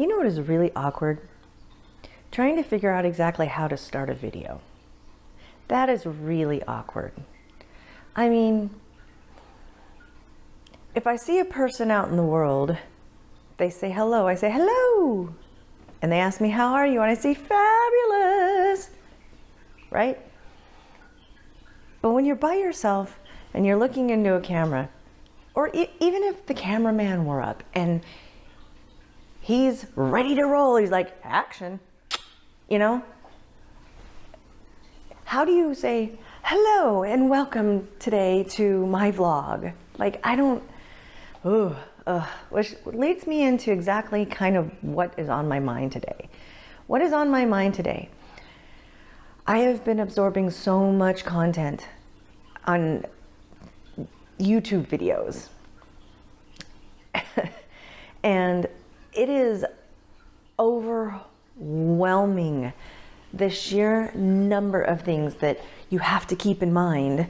You know what is really awkward? Trying to figure out exactly how to start a video. That is really awkward. I mean, if I see a person out in the world, they say hello, I say hello. And they ask me, how are you? And I say, fabulous, right? But when you're by yourself and you're looking into a camera, or even if the cameraman were up and he's ready to roll, he's like, action, you know? How do you say, hello and welcome today to my vlog? Like, I don't, which leads me into exactly kind of what is on my mind today. What is on my mind today? I have been absorbing so much content on YouTube videos. And it is overwhelming, the sheer number of things that you have to keep in mind.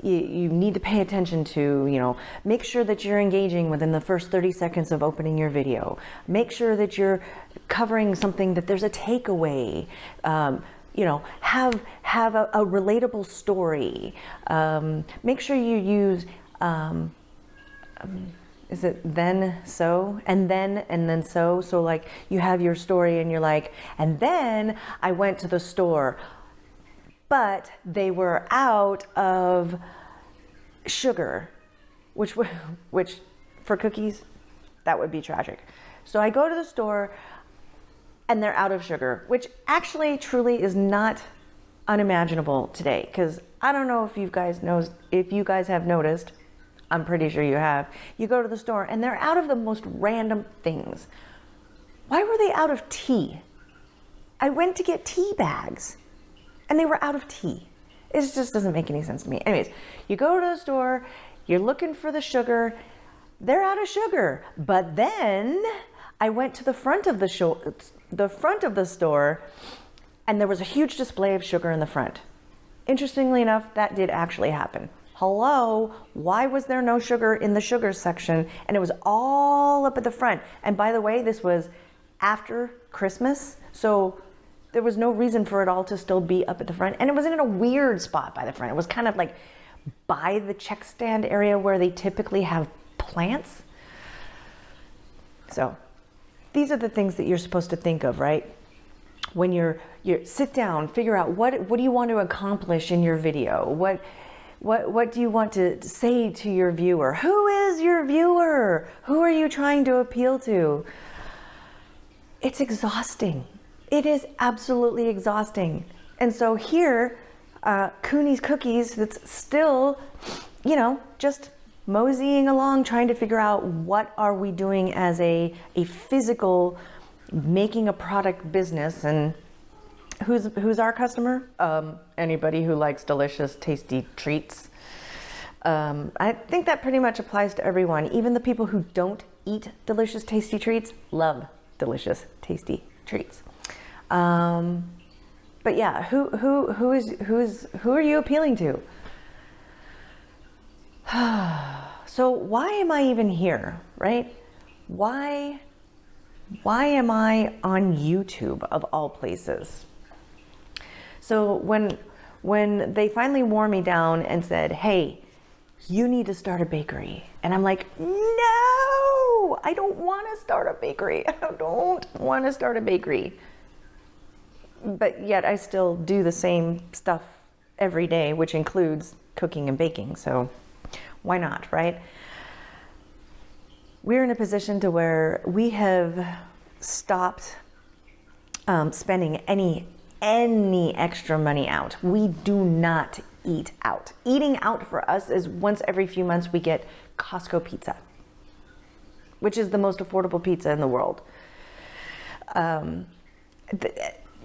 You need to pay attention to, you know, make sure that you're engaging within the first 30 seconds of opening your video. Make sure that you're covering something that there's a takeaway. You know, have a relatable story. Make sure you use, is it then so and then so? So like you have your story and you're like, and then I went to the store, but they were out of sugar, which for cookies, that would be tragic. So I go to the store and they're out of sugar, which actually truly is not unimaginable today. Because I don't know if you guys have noticed, I'm pretty sure you have. You go to the store and they're out of the most random things. Why were they out of tea? I went to get tea bags and they were out of tea. It just doesn't make any sense to me. Anyways, you go to the store, you're looking for the sugar, they're out of sugar. But then I went to the front of the store and there was a huge display of sugar in the front. Interestingly enough, that did actually happen. Hello, why was there no sugar in the sugar section? And it was all up at the front. And by the way, this was after Christmas, so there was no reason for it all to still be up at the front. And it was in a weird spot by the front. It was kind of like by the check stand area where they typically have plants. So these are the things that you're supposed to think of, right? When you sit down, figure out what do you want to accomplish in your video? What do you want to say to your viewer? Who is your viewer? Who are you trying to appeal to? It's exhausting. It is absolutely exhausting. And so here, Cooney's Cookies, that's still, you know, just moseying along, trying to figure out what are we doing as a physical, making a product business. And who's our customer? Anybody who likes delicious, tasty treats. I think that pretty much applies to everyone. Even the people who don't eat delicious, tasty treats love delicious, tasty treats. But yeah, who are you appealing to? So why am I even here, right? Why am I on YouTube of all places? So when they finally wore me down and said, hey, you need to start a bakery. And I'm like, no, I don't want to start a bakery. I don't want to start a bakery. But yet I still do the same stuff every day, which includes cooking and baking. So why not, right? We're in a position to where we have stopped spending any extra money out. We do not eat out. Eating out for us is once every few months we get Costco pizza, which is the most affordable pizza in the world.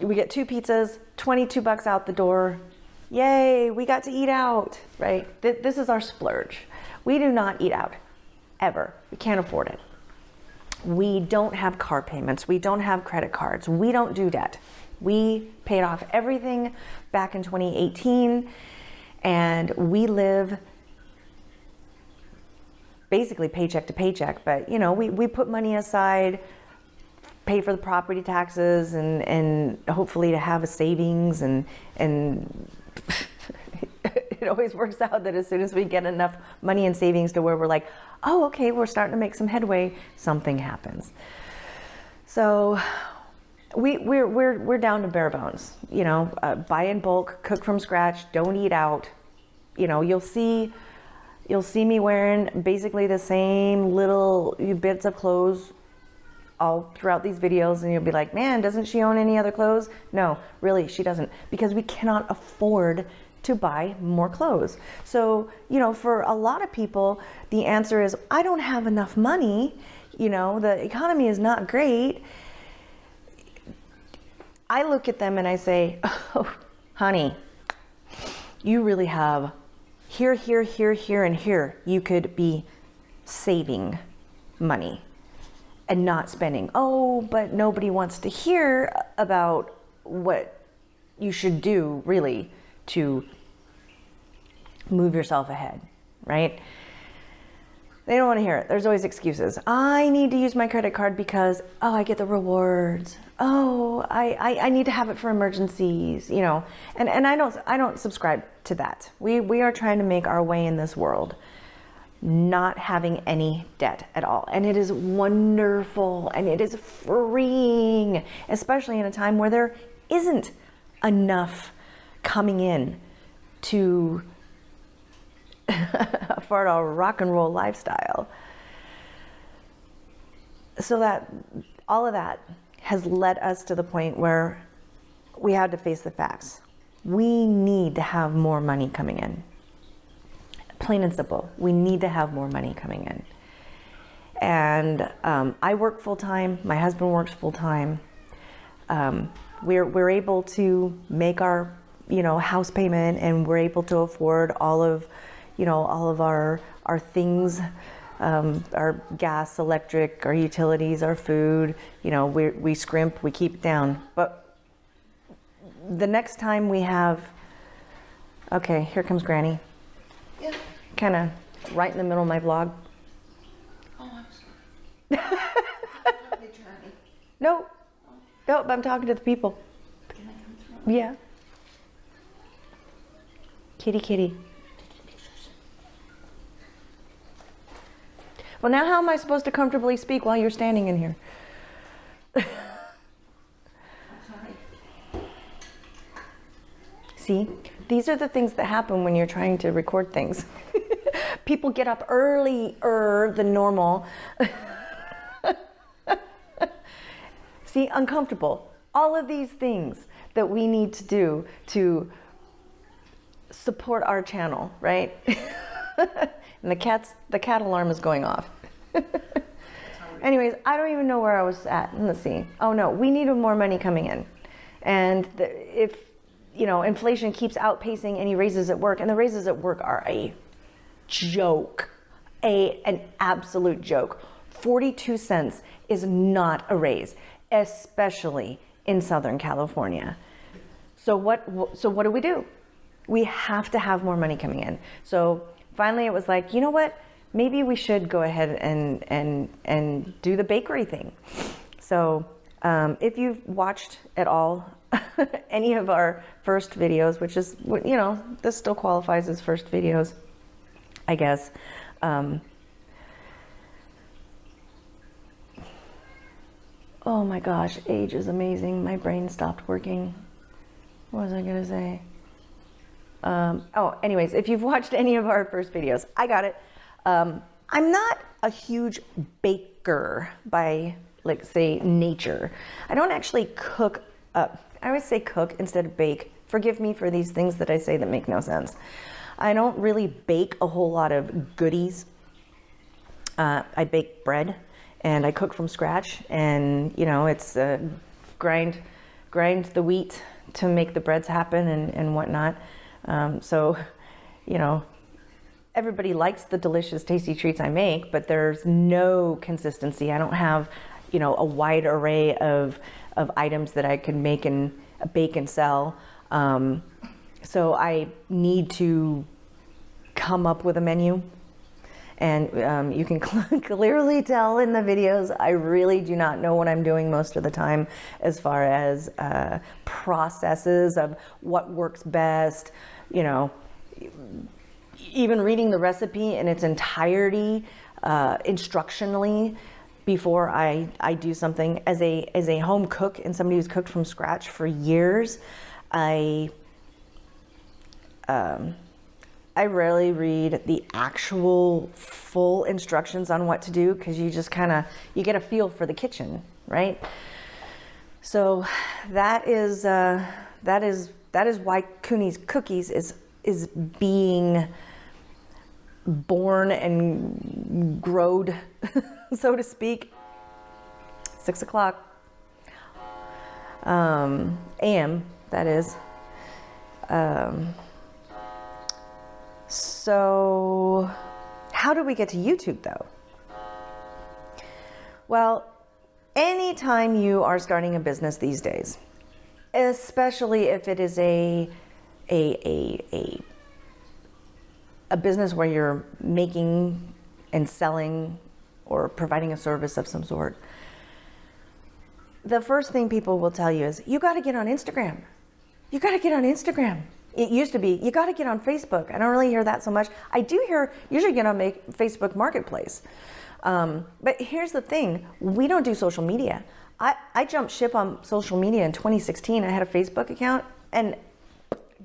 We get 2 pizzas, $22 out the door. Yay, we got to eat out, right? This is our splurge. We do not eat out, ever. We can't afford it. We don't have car payments. We don't have credit cards. We don't do debt. We paid off everything back in 2018, and we live basically paycheck to paycheck. But you know, we put money aside, pay for the property taxes and hopefully to have a savings and it always works out that as soon as we get enough money in savings to where we're like, oh, okay, we're starting to make some headway, something happens. So we're down to bare bones, you know, buy in bulk, cook from scratch, don't eat out. You know, you'll see me wearing basically the same little bits of clothes all throughout these videos, and you'll be like, man, doesn't she own any other clothes? No, really, she doesn't, because we cannot afford to buy more clothes. So, you know, for a lot of people, the answer is, I don't have enough money, you know, the economy is not great. I look at them and I say, oh, honey, you really have here, here, here, here, and here. You could be saving money and not spending. Oh, but nobody wants to hear about what you should do really to move yourself ahead, right? They don't want to hear it. There's always excuses. I need to use my credit card because, oh, I get the rewards. Oh, I need to have it for emergencies, you know. And I don't subscribe to that. We are trying to make our way in this world, not having any debt at all. And it is wonderful and it is freeing, especially in a time where there isn't enough coming in to afford a rock and roll lifestyle. So that all of that has led us to the point where we had to face the facts. We need to have more money coming in. Plain and simple. We need to have more money coming in. And I work full time. My husband works full time. We're able to make our, you know, house payment, and we're able to afford all of our things, our gas, electric, our utilities, our food. You know, we scrimp, we keep it down. But the next time we have, okay, here comes Granny. Yeah. Kind of right in the middle of my vlog. Oh, I'm sorry. Nope, I'm talking to the people. Can I come through? Yeah. Kitty. Well, now how am I supposed to comfortably speak while you're standing in here? I'm sorry. See, these are the things that happen when you're trying to record things. People get up earlier than normal. See, uncomfortable. All of these things that we need to do to support our channel, right? And the cat alarm is going off. Anyways, I don't even know where I was at. Let's see. Oh no, we needed more money coming in. And if, you know, inflation keeps outpacing any raises at work, and the raises at work are a joke, an absolute joke. 42 cents is not a raise, especially in Southern California. So what do? We have to have more money coming in. So finally it was like, you know what? Maybe we should go ahead and do the bakery thing. So if you've watched at all any of our first videos, which is, you know, this still qualifies as first videos, I guess. Oh my gosh, age is amazing. My brain stopped working. What was I gonna say? Anyways, if you've watched any of our first videos, I got it. I'm not a huge baker by, like, say, nature. I don't actually cook up. I always say cook instead of bake. Forgive me for these things that I say that make no sense. I don't really bake a whole lot of goodies. I bake bread and I cook from scratch, and, you know, it's grind the wheat to make the breads happen and whatnot. So, you know, everybody likes the delicious, tasty treats I make, but there's no consistency. I don't have, you know, a wide array of items that I could make and bake and sell. So I need to come up with a menu. And you can clearly tell in the videos, I really do not know what I'm doing most of the time as far as processes of what works best, you know, even reading the recipe in its entirety instructionally before I do something. As a home cook and somebody who's cooked from scratch for years, I rarely read the actual full instructions on what to do, because you just you get a feel for the kitchen, right? So that is why Cooney's Cookies is being born and growed, so to speak. 6 o'clock a.m. that is. So how do we get to YouTube though? Well, anytime you are starting a business these days, especially if it is a business where you're making and selling or providing a service of some sort, the first thing people will tell you is, you got to get on Instagram. You got to get on Instagram. It used to be, you got to get on Facebook. I don't really hear that so much. I do hear, usually get on Facebook Marketplace. But here's the thing, we don't do social media. I jumped ship on social media in 2016. I had a Facebook account and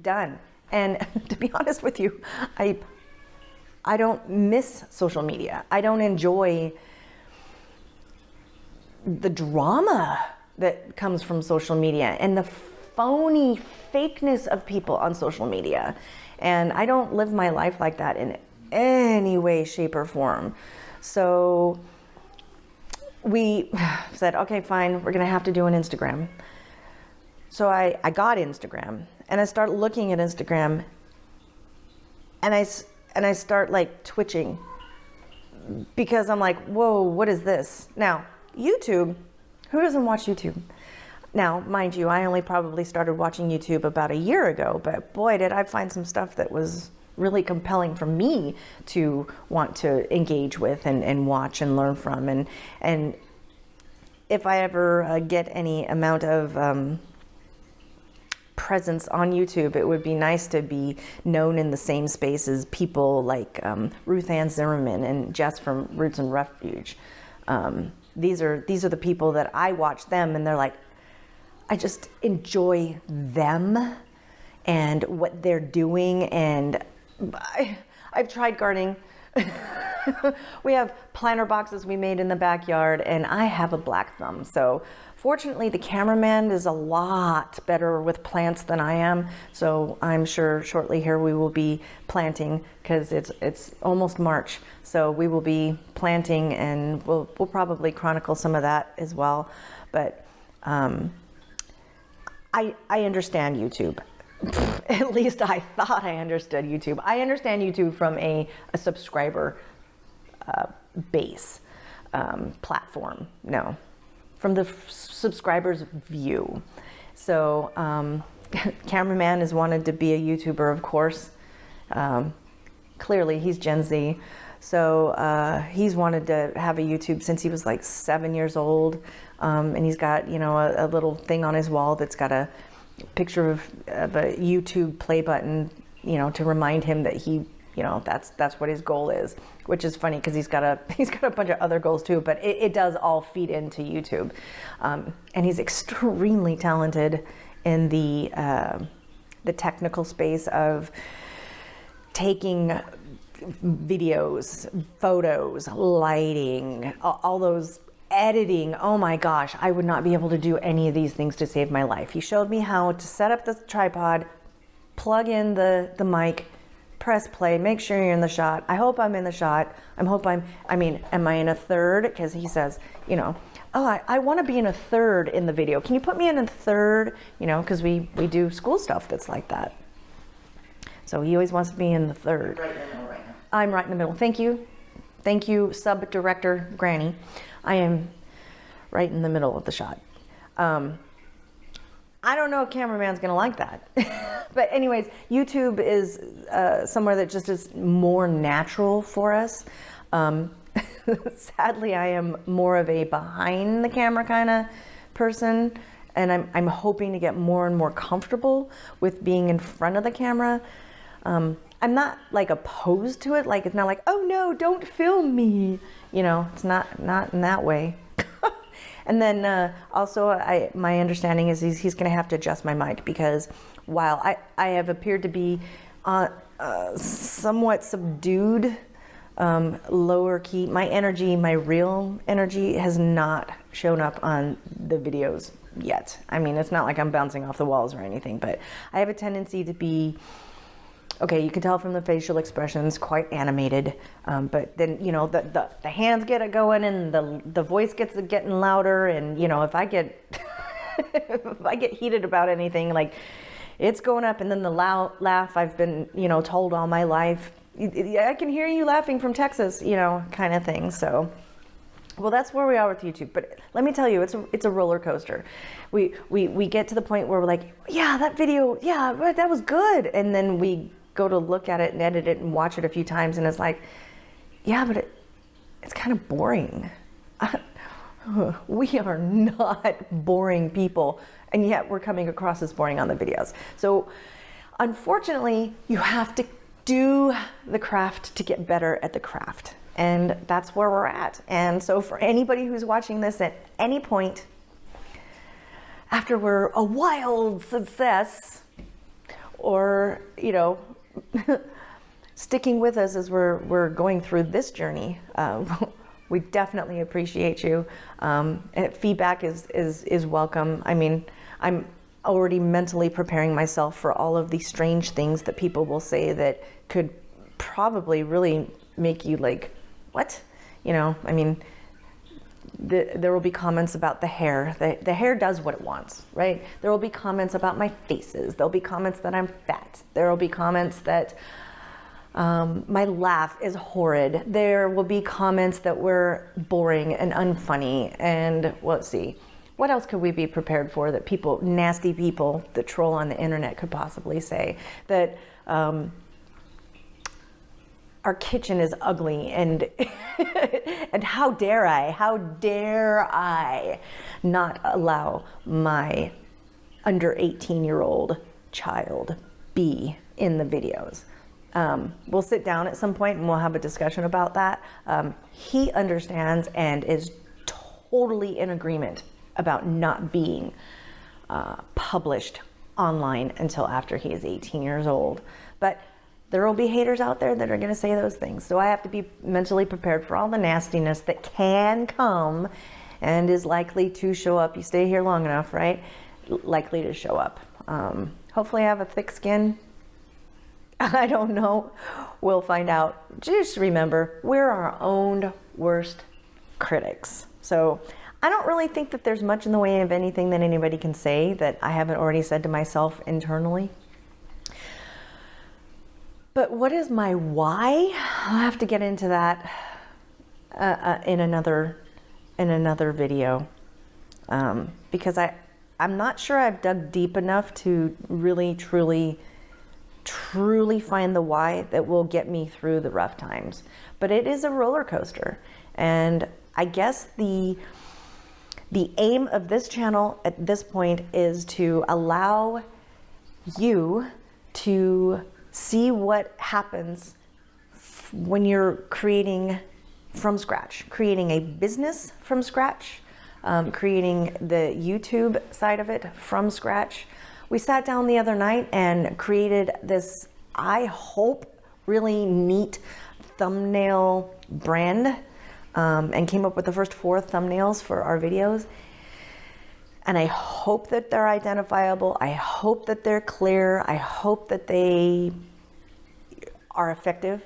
done. And to be honest with you, I don't miss social media. I don't enjoy the drama that comes from social media and the phony fakeness of people on social media. And I don't live my life like that in any way, shape, or form. So we said, okay, fine, we're gonna have to do an Instagram. So I got Instagram and I start looking at Instagram and I start like twitching, because I'm like, whoa, what is this? Now, YouTube, who doesn't watch YouTube? Now, mind you, I only probably started watching YouTube about a year ago, but boy, did I find some stuff that was really compelling for me to want to engage with and watch and learn from. And if I ever get any amount of presence on YouTube, it would be nice to be known in the same space as people like Ruth Ann Zimmerman and Jess from Roots and Refuge. These are the people that I watch them, and they're like, I just enjoy them and what they're doing. And I've tried gardening. We have planter boxes we made in the backyard, and I have a black thumb. So fortunately, the cameraman is a lot better with plants than I am. So I'm sure shortly here we will be planting, because it's almost March. So we will be planting, and we'll probably chronicle some of that as well. But I understand YouTube. At least I thought I understood YouTube. I understand YouTube from a subscriber base platform. No, from the subscriber's view. So cameraman has wanted to be a YouTuber, of course. Clearly, he's Gen Z. So he's wanted to have a YouTube since he was like 7 years old. And he's got, you know, a little thing on his wall that's got a picture of a YouTube play button, you know, to remind him that he, you know, that's what his goal is, which is funny because he's got a bunch of other goals too, but it does all feed into YouTube. And he's extremely talented in the technical space of taking videos, photos, lighting, all those editing. Oh my gosh, I would not be able to do any of these things to save my life. He showed me how to set up the tripod, plug in the mic, press play, make sure you're in the shot. I hope I'm in the shot. Am I in a third? Because he says, you know, oh, I want to be in a third in the video. Can you put me in a third? You know, because we do school stuff that's like that. So he always wants to be in the third. Right in the middle right now. I'm right in the middle. Thank you. Thank you, sub-director Granny. I am right in the middle of the shot. I don't know if cameraman's gonna like that. But anyways, YouTube is somewhere that just is more natural for us. Sadly, I am more of a behind the camera kind of person, and I'm hoping to get more and more comfortable with being in front of the camera. I'm not like opposed to it. Like, it's not like, oh no, don't film me. You know, it's not in that way. And then also, my understanding is he's going to have to adjust my mic, because while I have appeared to be somewhat subdued, lower key, my energy, my real energy, has not shown up on the videos yet. I mean, it's not like I'm bouncing off the walls or anything, but I have a tendency to be, okay, you can tell from the facial expressions, quite animated, but then, you know, the hands get it going, and the voice gets it getting louder, and, you know, if I get if I get heated about anything, like, it's going up. And then the loud laugh, I've been, you know, told all my life, I can hear you laughing from Texas, you know, kind of thing. So, well, that's where we are with YouTube. But let me tell you, it's a roller coaster. We get to the point where we're like, yeah, that video, yeah, that was good. And then we go to look at it and edit it and watch it a few times, and it's like, yeah, but it's kind of boring. We are not boring people, and yet we're coming across as boring on the videos. So unfortunately, you have to do the craft to get better at the craft. And that's where we're at. And so for anybody who's watching this at any point, after we're a wild success, or, you know, sticking with us as we're going through this journey, we definitely appreciate you. And feedback is welcome. I mean, I'm already mentally preparing myself for all of these strange things that people will say that could probably really make you like, what? You know, I mean, there will be comments about the hair. The hair does what it wants, right? There will be comments about my faces. There'll be comments that I'm fat. There will be comments that my laugh is horrid. There will be comments that we're boring and unfunny. And well, let's see, what else could we be prepared for that people, nasty people that troll on the internet, could possibly say? That our kitchen is ugly, and and how dare I not allow my under 18-year-old child be in the videos. We'll sit down at some point and we'll have a discussion about that. He understands and is totally in agreement about not being published online until after he is 18 years old. But there will be haters out there that are going to say those things. So I have to be mentally prepared for all the nastiness that can come and is likely to show up. You stay here long enough, right? Likely to show up. Hopefully I have a thick skin. I don't know. We'll find out. Just remember, we're our own worst critics. So I don't really think that there's much in the way of anything that anybody can say that I haven't already said to myself internally. But what is my why? I'll have to get into that in another video, because I'm not sure I've dug deep enough to really truly find the why that will get me through the rough times. But it is a roller coaster, and I guess the aim of this channel at this point is to allow you to see what happens when you're creating from scratch, creating a business from scratch, creating the YouTube side of it from scratch. We sat down the other night and created this, I hope, really neat thumbnail brand, and came up with the first 4 thumbnails for our videos. And I hope that they're identifiable. I hope that they're clear. I hope that they are effective.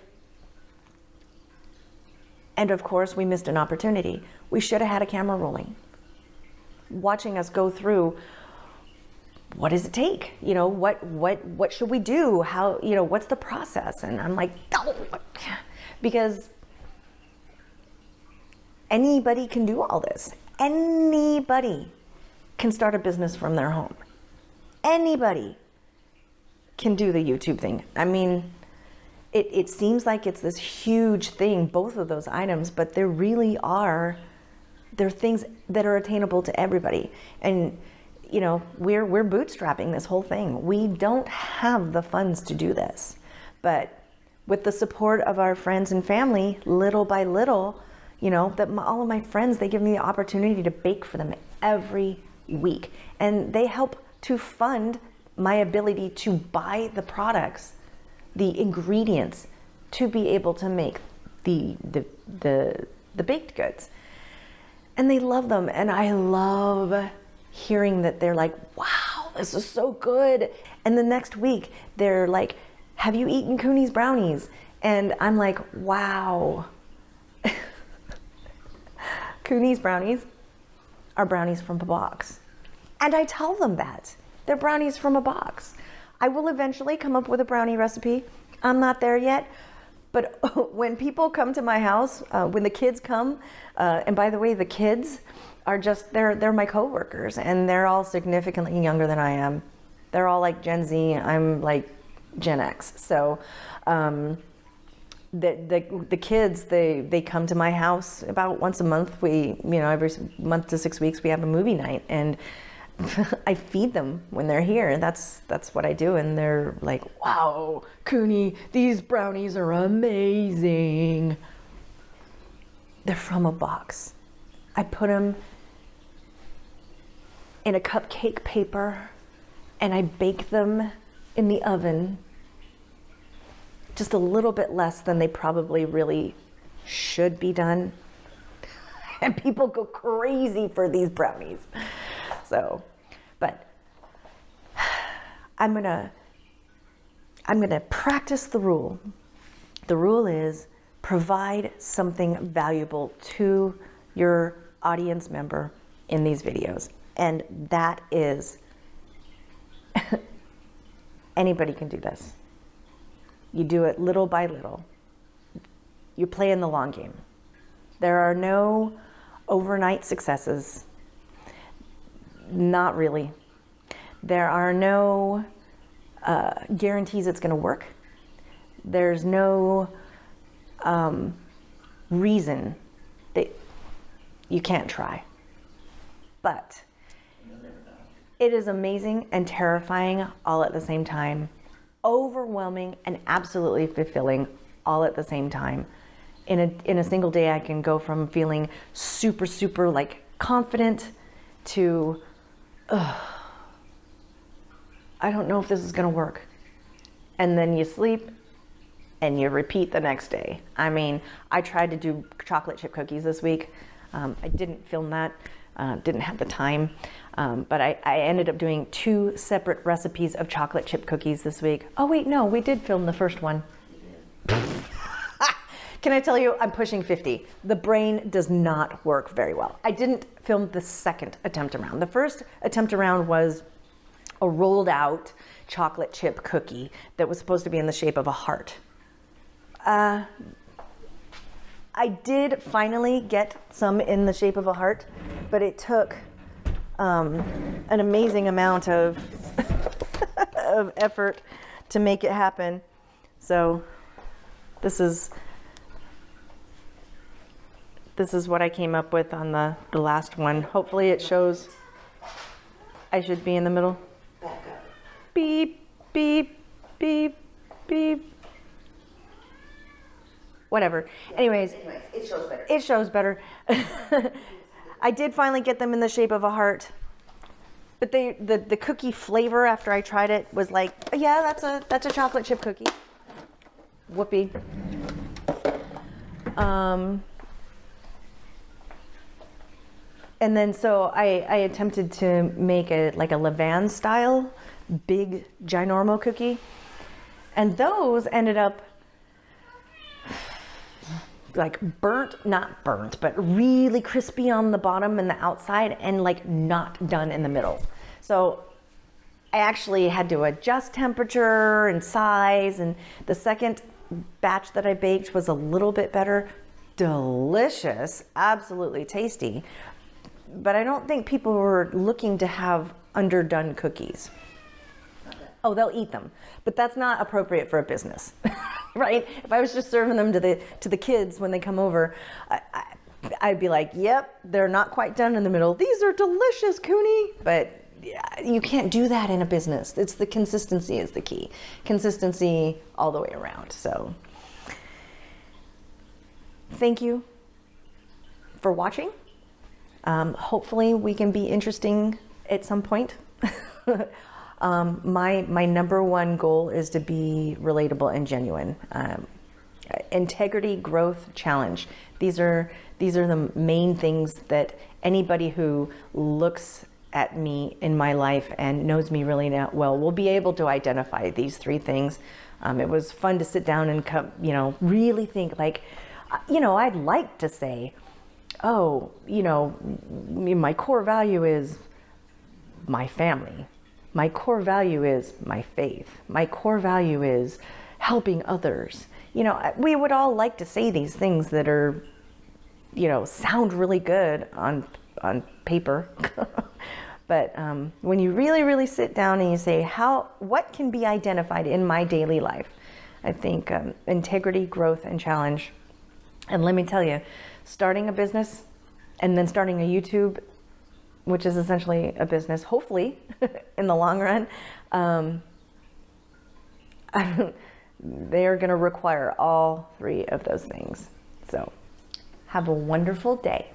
And of course, we missed an opportunity. We should have had a camera rolling, watching us go through, what does it take? You know, what should we do? How, you know, what's the process? And I'm like, oh, because anybody can do all this. Anybody can start a business from their home. Anybody can do the YouTube thing. I mean, it seems like it's this huge thing, both of those items, but there really are, they're things that are attainable to everybody. And you know, we're bootstrapping this whole thing. We don't have the funds to do this, but with the support of our friends and family, little by little, you know, that all of my friends, they give me the opportunity to bake for them every week, and they help to fund my ability to buy the products, the ingredients, to be able to make the baked goods. And they love them, and I love hearing that they're like, wow, this is so good. And the next week they're like, have you eaten Cooney's brownies? And I'm like, wow. Cooney's brownies are brownies from a box. And I tell them that. They're brownies from a box. I will eventually come up with a brownie recipe. I'm not there yet. But when people come to my house, when the kids come, and by the way, the kids are just, they're my coworkers, and they're all significantly younger than I am. They're all like Gen Z, I'm like Gen X. So the kids, they come to my house about once a month. We, you know, every month to 6 weeks, we have a movie night, and I feed them when they're here. That's what I do. And they're like, wow, Cooney, these brownies are amazing. They're from a box. I put them in a cupcake paper and I bake them in the oven just a little bit less than they probably really should be done. And people go crazy for these brownies. So, but I'm gonna practice the rule. The rule is provide something valuable to your audience member in these videos. And that is, anybody can do this. You do it little by little. You play in the long game. There are no overnight successes. Not really. There are no guarantees it's going to work. There's no reason that you can't try. But it is amazing and terrifying all at the same time. Overwhelming and absolutely fulfilling all at the same time. In a single day, I can go from feeling super like confident to, I don't know if this is gonna work. And then you sleep and you repeat the next day. I mean, I tried to do chocolate chip cookies this week. I didn't film that, didn't have the time. But I ended up doing 2 separate recipes of chocolate chip cookies this week. Oh wait, no, we did film the first one. Can I tell you, I'm pushing 50. The brain does not work very well. I didn't film the second attempt around. The first attempt around was a rolled out chocolate chip cookie that was supposed to be in the shape of a heart. I did finally get some in the shape of a heart, but it took an amazing amount of of effort to make it happen. So this is what I came up with on the last one. Hopefully it shows. I should be in the middle. Back up. Beep, beep, beep, beep. Whatever. Anyways, It shows better. it shows better. I did finally get them in the shape of a heart. But the cookie flavor after I tried it was like, yeah, that's a chocolate chip cookie. Whoopee. And then so I attempted to make a Levain style big ginormo cookie. And those ended up like not burnt, but really crispy on the bottom and the outside and like not done in the middle. So I actually had to adjust temperature and size, and the second batch that I baked was a little bit better. Delicious, absolutely tasty. But I don't think people were looking to have underdone cookies. Oh, they'll eat them, but that's not appropriate for a business, right? If I was just serving them to the kids when they come over, I'd be like, yep, they're not quite done in the middle. These are delicious, Cooney. But you can't do that in a business. It's the consistency is the key. Consistency all the way around. So thank you for watching. Hopefully we can be interesting at some point. My number one goal is to be relatable and genuine. Integrity, growth, challenge. These are the main things that anybody who looks at me in my life and knows me really well will be able to identify these three things. It was fun to sit down and really think like, I'd like to say, oh, my core value is my family. My core value is my faith. My core value is helping others. We would all like to say these things that are, sound really good on paper. But when you really, really sit down and you say, what can be identified in my daily life? I think integrity, growth, and challenge. And let me tell you, starting a business and then starting a YouTube, which is essentially a business, hopefully, in the long run, they're going to require all three of those things. So have a wonderful day.